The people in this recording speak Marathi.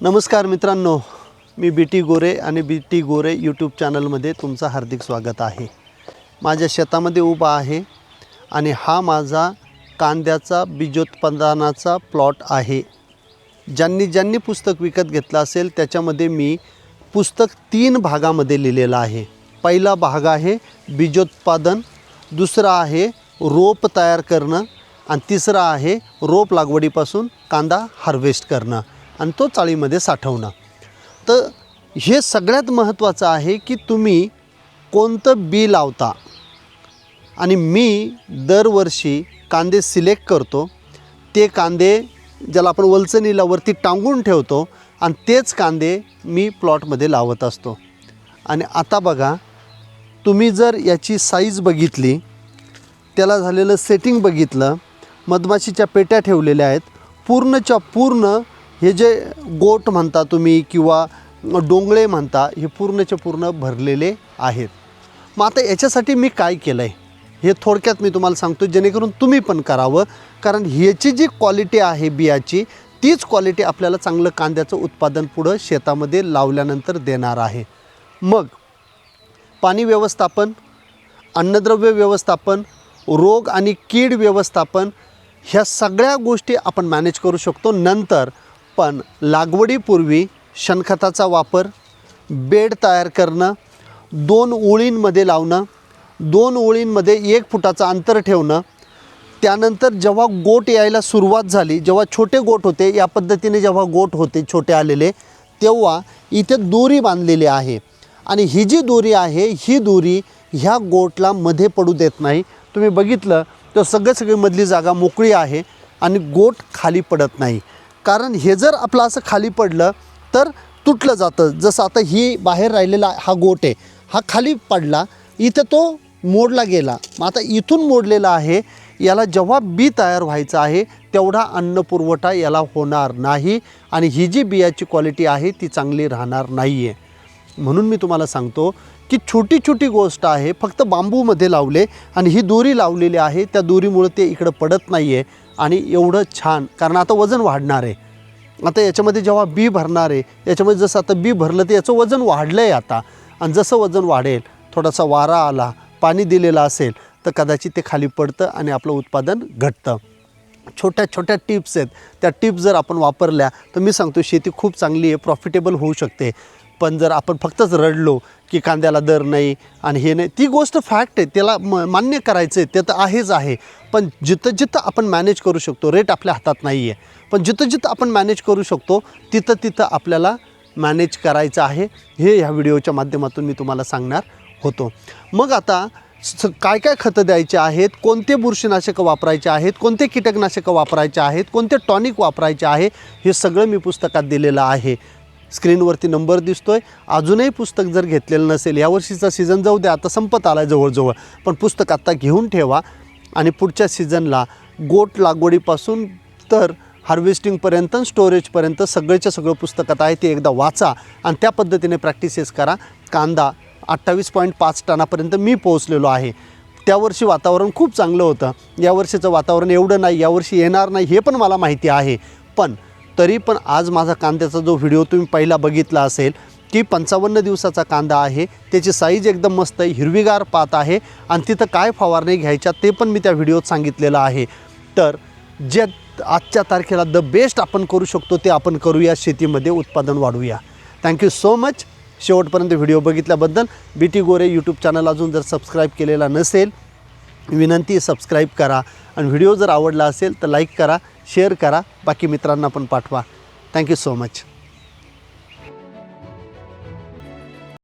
नमस्कार मित्रांनो, मी बी टी गोरे आणि बी टी गोरे यूट्यूब चॅनलमध्ये तुमचं हार्दिक स्वागत आहे। माझ्या शेतामध्ये उभा आहे आणि हा माझा कांद्याचा बीजोत्पादनाचा प्लॉट आहे। ज्यांनी पुस्तक विकत घेतलं असेल त्याच्यामध्ये मी पुस्तक 3 भागामध्ये लिहिलेलं आहे। पहिला भाग आहे बीजोत्पादन, दुसरा आहे रोप तयार करणं आणि तिसरा आहे रोप लागवडीपासून कांदा हार्वेस्ट करणं आणि तो चाळीमध्ये साठवणं। तर हे सगळ्यात महत्त्वाचं आहे की तुम्ही कोणतं बी लावता। आणि मी दरवर्षी कांदे सिलेक्ट करतो, ते कांदे ज्याला आपण वलचणीला वरती टांगून ठेवतो आणि तेच कांदे मी प्लॉटमध्ये लावत असतो। आणि आता बघा, तुम्ही जर याची साईज बघितली, त्याला झालेलं सेटिंग बघितलं, मधमाशीच्या पेट्या ठेवलेल्या आहेत, पूर्णच्या पूर्ण हे जे गोट म्हणता तुम्ही किंवा डोंगळे म्हणता, हे पूर्णच्या पूर्ण भरलेले आहेत। मग आता याच्यासाठी मी काय केलं आहे हे थोडक्यात मी तुम्हाला सांगतो, जेणेकरून तुम्ही पण करावं। कारण ह्याची जी क्वालिटी आहे बियाची, तीच क्वालिटी आपल्याला चांगलं कांद्याचं उत्पादन पुढं शेतामध्ये लावल्यानंतर देणार आहे। मग पाणी व्यवस्थापन, अन्नद्रव्य व्यवस्थापन, रोग आणि कीड व्यवस्थापन, ह्या सगळ्या गोष्टी आपण मॅनेज करू शकतो नंतर। पण लागवडीपूर्वी शेणखताचा वापर, बेड तयार करणं, 2 ओळींमध्ये लावणं, 2 ओळींमध्ये 1 फुटाचं अंतर ठेवणं, त्यानंतर जेव्हा गोट यायला सुरुवात झाली, जेव्हा छोटे गोट होते, या पद्धतीने जेव्हा गोट होते छोटे आलेले, तेव्हा इथे दोरी बांधलेली आहे। आणि ही जी दोरी आहे, ही दोरी ह्या गोटला मध्ये पडू देत नाही। तुम्ही बघितलं तर सगळी मधली जागा मोकळी आहे आणि गोट खाली पडत नाही। कारण हे जर आपलं असं खाली पडलं तर तुटलं जातं। जसं आता ही बाहेर राहिलेला हा गोट आहे, हा खाली पडला, इथं तो मोडला गेला। मग आता इथून मोडलेला आहे, याला जेव्हा बी तयार व्हायचं आहे तेवढा अन्न पुरवठा याला होणार नाही आणि ही जी बियाची क्वालिटी आहे ती चांगली राहणार नाही आहे। म्हणून मी तुम्हाला सांगतो की छोटी गोष्ट आहे, फक्त बांबूमध्ये लावले आणि ही दोरी लावलेली आहे, त्या दोरीमुळे ते इकडं पडत नाही आहे आणि एवढं छान। कारण आता वजन वाढणार आहे, आता याच्यामध्ये जेव्हा बी भरणार आहे, याच्यामध्ये जसं आता बी भरलं तर याचं वजन वाढलं आहे आता। आणि जसं वजन वाढेल, थोडासा वारा आला, पाणी दिलेलं असेल तर कदाचित ते खाली पडतं आणि आपलं उत्पादन घटतं। छोट्या टिप्स आहेत, त्या टिप्स जर आपण वापरल्या तर मी सांगतो शेती खूप चांगली आहे, प्रॉफिटेबल होऊ शकते। पण जर आपण फक्तच रडलो की कांद्याला दर नाही आणि हे नाही, ती गोष्ट फॅक्ट आहे, त्याला मान्य करायचं आहे, ते तर आहेच आहे। पण जिथं आपण मॅनेज करू शकतो, रेट आपल्या हातात नाही आहे, पण जिथं आपण मॅनेज करू शकतो तिथं आपल्याला मॅनेज करायचं आहे। हे ह्या व्हिडिओच्या माध्यमातून मी तुम्हाला सांगणार होतो। मग आता काय खतं द्यायचे आहेत, कोणते बुरशीनाशकं वापरायचे आहेत, कोणते कीटकनाशकं वापरायचे आहेत, कोणते टॉनिक वापरायचे आहे, हे सगळं मी पुस्तकात दिलेलं आहे। स्क्रीनवरती नंबर दिसतोय। अजूनही पुस्तक जर घेतलेलं नसेल, यावर्षीचा सीझन जाऊ द्या, आता संपत आला जवळजवळ, पण पुस्तक आत्ता घेऊन ठेवा आणि पुढच्या सीझनला गोट लागवडीपासून तर हार्वेस्टिंगपर्यंत, स्टोरेजपर्यंत सगळं पुस्तकात आहे, ते एकदा वाचा आणि त्या पद्धतीने प्रॅक्टिसेस करा। कांदा 28.5 टनापर्यंत मी पोहोचलेलो आहे। त्यावर्षी वातावरण खूप चांगलं होतं, यावर्षीचं वातावरण एवढं नाही, यावर्षी येणार नाही हे पण मला माहिती आहे। पण तरी पण आज माझा कांद्याचा जो व्हिडिओ तुम्ही पहिला बघितला असेल की 55 दिवसाचा कांदा आहे, त्याची साईज एकदम मस्त आहे, हिरवीगार पात आहे आणि तिथं काय फवारणी घ्यायच्या ते पण मी त्या व्हिडिओत सांगितलेलं आहे। तर जे आजच्या तारखेला द बेस्ट आपण करू शकतो ते आपण करूया, शेतीमध्ये उत्पादन वाढवूया। थँक्यू सो मच शेवटपर्यंत व्हिडिओ बघितल्याबद्दल। बी टी गोरे यूट्यूब चॅनल अजून जर सबस्क्राईब केलेला नसेल, विनंती सबस्क्राईब करा आणि व्हिडिओ जर आवडला असेल तर लाईक करा, शेअर करा, बाकी मित्रांना पण पाठवा। Thank you so much.